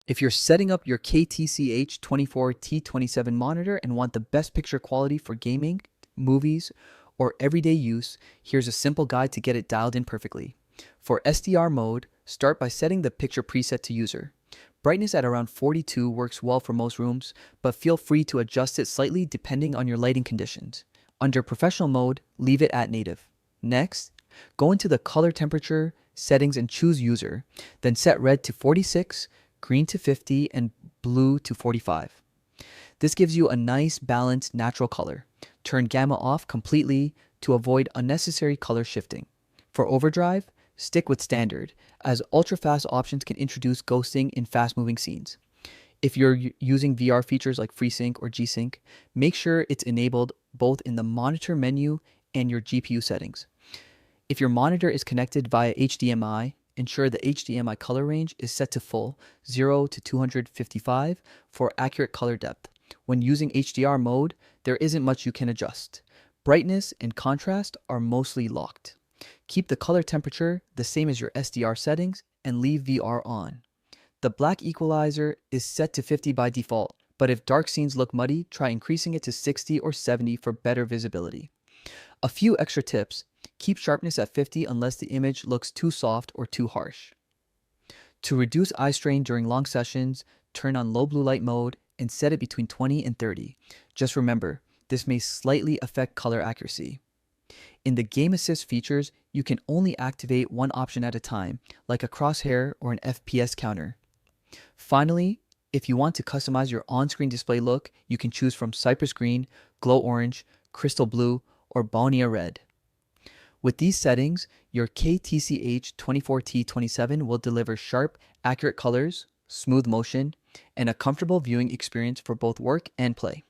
If you're setting up your KTC H24T27 monitor and want the best picture quality for gaming, movies, or everyday use, here's a simple guide to get it dialed in perfectly. For SDR mode, start by setting the picture preset to user. Brightness at around 42 works well for most rooms, but feel free to adjust it slightly depending on your lighting conditions. Under professional mode, leave it at native. Next, go into the color temperature settings and choose user, then set red to 46, green to 50, and blue to 45. This gives you a nice, balanced, natural color. Turn gamma off completely to avoid unnecessary color shifting. For overdrive, stick with standard, as ultra-fast options can introduce ghosting in fast-moving scenes. If you're using VR features like FreeSync or G-Sync, make sure it's enabled both in the monitor menu and your GPU settings. If your monitor is connected via HDMI, ensure the HDMI color range is set to full, 0 to 255, for accurate color depth. When using HDR mode, there isn't much you can adjust. Brightness and contrast are mostly locked. Keep the color temperature the same as your SDR settings and leave VR on. The black equalizer is set to 50 by default, but if dark scenes look muddy, try increasing it to 60 or 70 for better visibility. A few extra tips: keep sharpness at 50 unless the image looks too soft or too harsh. To reduce eye strain during long sessions, turn on low blue light mode and set it between 20 and 30. Just remember, this may slightly affect color accuracy. In the game assist features, you can only activate one option at a time, like a crosshair or an FPS counter. Finally, if you want to customize your on-screen display look, you can choose from Cypress Green, Glow Orange, Crystal Blue, or Bonnier Red. With these settings, your KTC H24T27 will deliver sharp, accurate colors, smooth motion, and a comfortable viewing experience for both work and play.